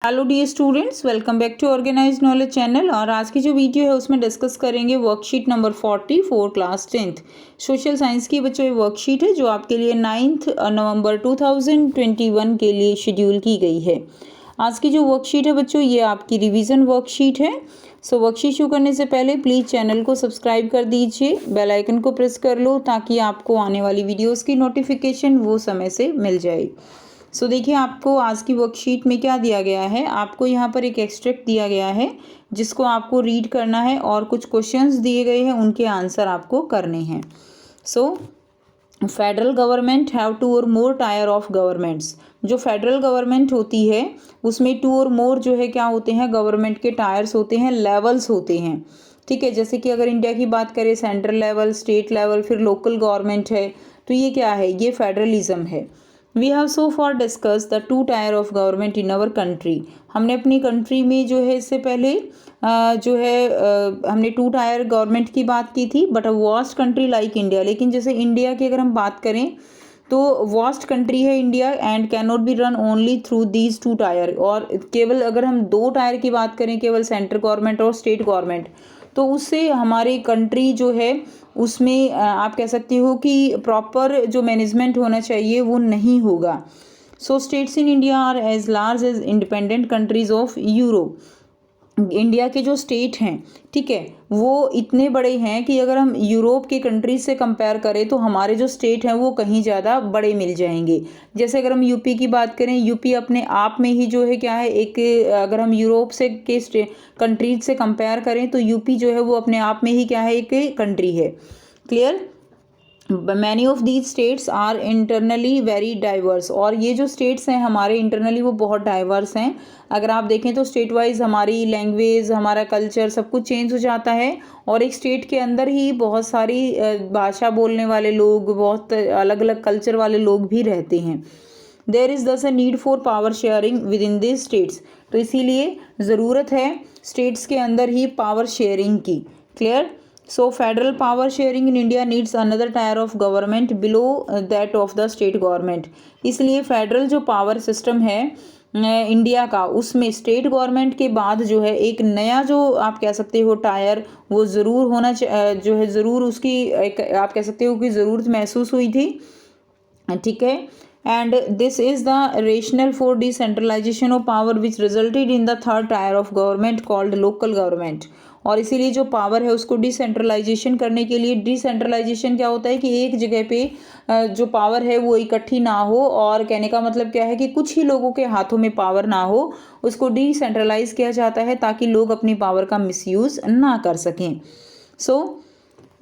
Hello dear students, welcome back to Organized Knowledge channel. और आज की जो वीडियो है उसमें डिस्कस करेंगे worksheet number 44 class 10th social science की बच्चों ये वर्कशीट है जो आपके लिए 9 नवंबर 2021 के लिए शेड्यूल की गई है। आज की जो वर्कशीट है बच्चों ये आपकी रिवीजन वर्कशीट है। सो वर्कशीट शुरू करने से पहले प्लीज़ चैनल को सब्सक्राइब कर दीजिए, बेल आइकन को प्रेस कर लो ताकि आपको आने वाली वीडियोज़ की नोटिफिकेशन वो समय से मिल जाए। सो देखिए आपको आज की वर्कशीट में क्या दिया गया है। आपको यहाँ पर एक एक्सट्रैक्ट दिया गया है जिसको आपको रीड करना है और कुछ क्वेश्चंस दिए गए हैं उनके आंसर आपको करने हैं। सो फेडरल गवर्नमेंट हैव 2 और मोर टायर ऑफ गवर्नमेंट्स। जो फेडरल गवर्नमेंट होती है उसमें 2 और मोर जो है क्या होते हैं, गवर्नमेंट के टायर्स होते हैं, लेवल्स होते हैं। ठीक है, जैसे कि अगर इंडिया की बात करें सेंट्रल लेवल, स्टेट लेवल, फिर लोकल गवर्नमेंट है, तो ये क्या है, ये फेडरलिज्म है। We have so far discuss the 2 tier of government in our country. हमने अपनी कंट्री में जो है इससे पहले हमने 2 टायर गवर्नमेंट की बात की थी, but a vast country like India. लेकिन जैसे इंडिया की अगर हम बात करें तो वास्ट कंट्री है India and can not be run only through these 2 tyre. और केवल अगर हम 2 टायर की बात करें, केवल सेंट्रल गवर्नमेंट और स्टेट गवर्नमेंट, तो उससे हमारी कंट्री जो है उसमें आप कह सकते हो कि प्रॉपर जो मैनेजमेंट होना चाहिए वो नहीं होगा। So states in India are as large as independent countries of Europe. India के जो स्टेट हैं, ठीक है, वो इतने बड़े हैं कि अगर हम यूरोप के कंट्रीज से कंपेयर करें तो हमारे जो स्टेट हैं वो कहीं ज़्यादा बड़े मिल जाएंगे। जैसे अगर हम यूपी की बात करें, यूपी अपने आप में ही जो है क्या है, एक अगर हम यूरोप से के कंट्रीज से कंपेयर करें तो यूपी जो है वो अपने आप में ही क्या है, एक कंट्री है। Clear. Many of these states are internally very diverse. और ये जो स्टेट्स हैं हमारे इंटरनली वो बहुत डाइवर्स हैं। अगर आप देखें तो स्टेट वाइज हमारी लैंग्वेज, हमारा कल्चर सब कुछ चेंज हो जाता है। और एक स्टेट के अंदर ही बहुत सारी भाषा बोलने वाले लोग, बहुत अलग अलग कल्चर वाले लोग भी रहते हैं। देयर इज़ दस a need for power sharing with in this states. तो इसीलिए ज़रूरत है स्टेट्स के अंदर ही पावर शेयरिंग की। Clear. So federal power sharing in India needs another tier of government below that of the state government. इसलिए federal जो power system है इंडिया का, उसमें स्टेट गवर्नमेंट के बाद जो है एक नया जो आप कह सकते हो टायर वो ज़रूर होना जो है ज़रूर उसकी एक आप कह सकते हो कि ज़रूरत महसूस हुई थी। ठीक है। And this is the rational for decentralisation of power which resulted in the third tier of government called local government. और इसीलिए जो पावर है उसको डिसेंट्रलाइजेशन करने के लिए, डिसेंट्रलाइजेशन क्या होता है कि एक जगह पे जो पावर है वो इकट्ठी ना हो, और कहने का मतलब क्या है कि कुछ ही लोगों के हाथों में पावर ना हो, उसको डिसेंट्रलाइज किया जाता है ताकि लोग अपनी पावर का मिसयूज ना कर सकें। So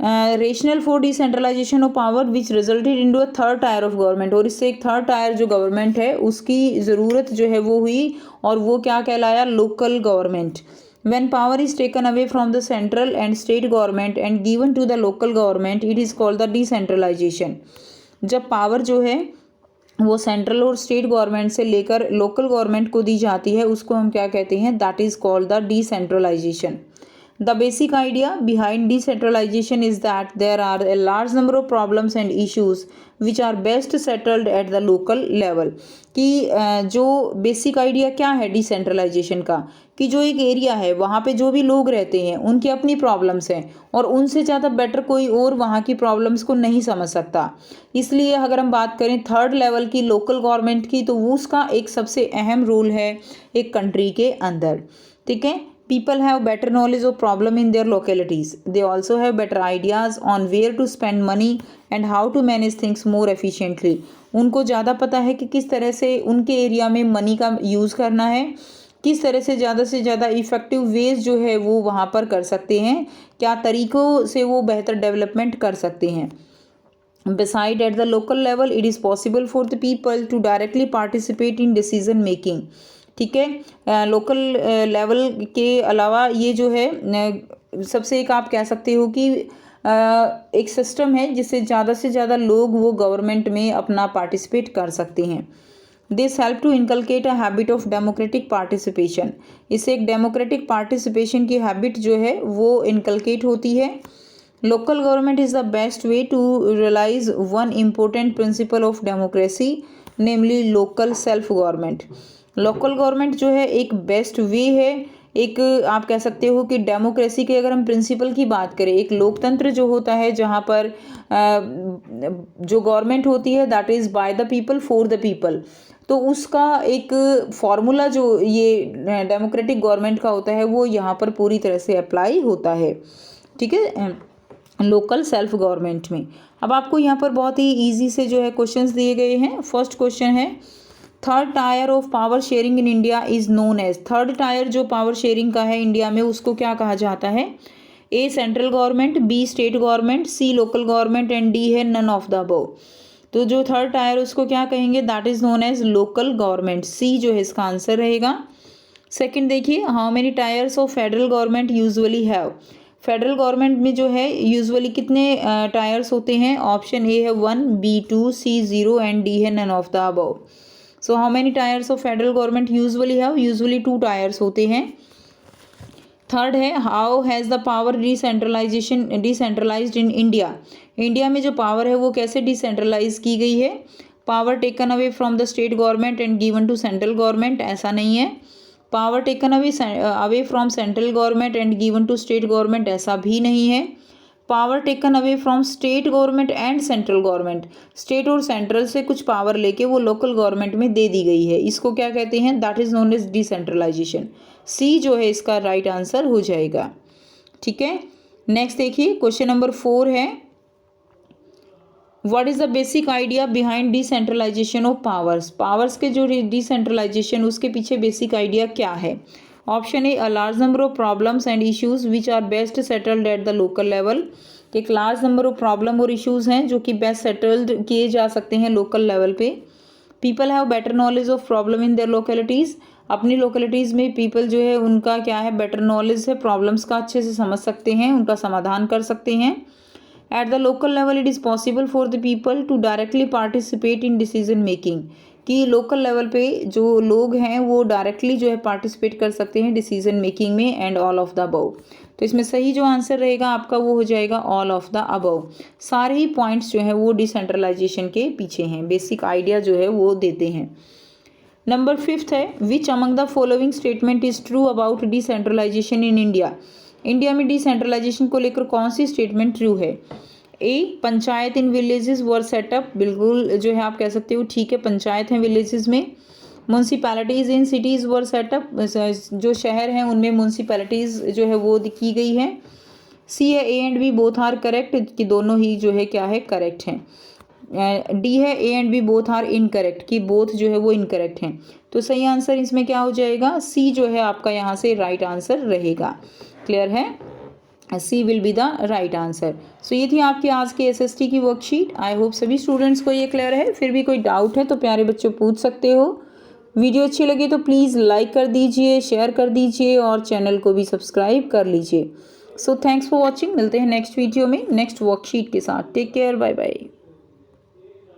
rational for decentralisation of power which resulted into a third tier of government. और इससे एक थर्ड टायर जो गवर्नमेंट है उसकी ज़रूरत जो है वो हुई, और वो क्या कहलाया, local government. When power is taken away from the central and state government and given to the local government, it is called the decentralization. जब पावर जो है वो सेंट्रल और स्टेट गवर्नमेंट से लेकर लोकल गवर्नमेंट को दी जाती है उसको हम क्या कहते हैं, that is called the decentralisation. The basic idea behind decentralization is that there are a large number of problems and issues which are best settled at the local level. कि जो बेसिक आइडिया क्या है decentralisation का, कि जो एक area है वहाँ पे जो भी लोग रहते हैं उनकी अपनी प्रॉब्लम्स हैं और उनसे ज़्यादा बेटर कोई और वहाँ की प्रॉब्लम्स को नहीं समझ सकता। इसलिए अगर हम बात करें थर्ड लेवल की, लोकल गवर्नमेंट की, तो वो उसका एक सबसे अहम रोल है एक कंट्री के अंदर। ठीक है। People have better knowledge of problem in their localities. They also have better ideas on where to spend money and how to manage things more efficiently. उनको ज़्यादा पता है कि किस तरह से उनके एरिया में मनी का यूज़ करना है, किस तरह से ज़्यादा इफ़ेक्टिव वेज जो है वो वहाँ पर कर सकते हैं, क्या तरीक़ों से वो बेहतर डेवलपमेंट कर सकते हैं। Beside at the local level, it is possible for the people to directly participate in decision making. ठीक है। लोकल लेवल के अलावा ये जो है सबसे एक आप कह सकते हो कि एक सिस्टम है जिससे ज़्यादा लोग वो गवर्नमेंट में अपना पार्टिसिपेट कर सकते हैं। This help to inculcate a habit of democratic participation. इससे एक डेमोक्रेटिक पार्टिसिपेशन की हैबिट जो है वो इनकलकेट होती है। Local government is the best way to realise one important principle of democracy, namely local self government. Local government जो है एक बेस्ट वे है, एक आप कह सकते हो कि डेमोक्रेसी के अगर हम प्रिंसिपल की बात करें, एक लोकतंत्र जो होता है जहाँ पर जो गवर्नमेंट होती है that is by the people for the people, तो उसका एक फॉर्मूला जो ये डेमोक्रेटिक गवर्नमेंट का होता है वो यहाँ पर पूरी तरह से अप्लाई होता है। ठीक है, लोकल सेल्फ गवर्नमेंट में। अब आपको यहाँ पर बहुत ही ईजी से जो है क्वेश्चंस दिए गए हैं। फर्स्ट क्वेश्चन है third tier of power sharing in India is known as, third tier जो पावर शेयरिंग का है इंडिया में उसको क्या कहा जाता है? A central government, B state government, C local government and D है नन ऑफ द अबव। तो जो थर्ड टायर उसको क्या कहेंगे? That is known as local government, C जो है इसका आंसर रहेगा। सेकंड देखिए, how many tiers of federal government usually have, federal government में जो है यूजुअली कितने टायर्स होते हैं? ऑप्शन ए है 1, बी 2, सी 0 एंड डी है none of the above. So how many tiers of federal government usually have, usually 2 tiers होते हैं। थर्ड है how has the power decentralised in India, India में जो power है वो कैसे डिसेंट्रलाइज की गई है? Power taken away from the state government and given to central government, ऐसा नहीं है। Power taken away from central government and given to state government, ऐसा भी नहीं है। Power taken away from state government and central government, state और central से कुछ पावर लेके वो लोकल गवर्नमेंट में दे दी गई है, इसको क्या कहते हैं? That is known as decentralisation. C जो है इसका राइट आंसर हो जाएगा। ठीक है, नेक्स्ट देखिए क्वेश्चन नंबर 4 है what is the basic idea behind decentralisation of powers, powers के जो डिसेंट्रलाइजेशन उसके पीछे बेसिक आइडिया क्या है? Option A a large number of problems and issues which are best settled at the local level, एक large number of problem और issues हैं जो कि बेस्ट सेटल्ड किए जा सकते हैं लोकल लेवल पे। People have better knowledge of problem in their localities, अपनी लोकेलिटीज़ में पीपल जो है उनका क्या है? बेटर नॉलेज है, प्रॉब्लम्स का अच्छे से समझ सकते हैं, उनका समाधान कर सकते हैं। At the local level it is possible for the people to directly participate in decision making, कि लोकल लेवल पे जो लोग हैं वो डायरेक्टली जो है पार्टिसिपेट कर सकते हैं डिसीजन मेकिंग में and all of the above. तो इसमें सही जो आंसर रहेगा आपका वो हो जाएगा ऑल ऑफ द अबव। सारे ही पॉइंट्स जो हैं वो डिसेंट्रलाइजेशन के पीछे हैं, बेसिक आइडिया जो है वो देते हैं। नंबर 5 है which among the following statement is true about decentralisation in India, India में डिसेंट्रलाइजेशन को लेकर कौन सी स्टेटमेंट ट्रू है? A panchayat in villages were set up, बिल्कुल जो है आप कह सकते हो ठीक है, पंचायत हैं विलेजेस में। Municipalities in cities were set up, जो शहर हैं उनमें म्यूनसिपैलिटीज़ जो है वो की गई है। सी है A and B both are correct, कि दोनों ही जो है क्या है? करेक्ट हैं। डी है A and B both are incorrect, कि बोथ जो है वो इनकरेक्ट हैं। तो सही आंसर इसमें क्या हो जाएगा? सी जो है आपका यहाँ से राइट आंसर रहेगा। क्लियर है, C will be the right answer. So ये थी आपकी आज की एसएसटी की वर्कशीट। आई होप सभी स्टूडेंट्स को ये क्लियर है। फिर भी कोई डाउट है तो प्यारे बच्चों पूछ सकते हो। वीडियो अच्छी लगी तो प्लीज़ लाइक कर दीजिए, शेयर कर दीजिए और चैनल को भी सब्सक्राइब कर लीजिए। सो थैंक्स फॉर वॉचिंग, मिलते हैं नेक्स्ट वीडियो में नेक्स्ट वर्कशीट के साथ। Take care, bye bye.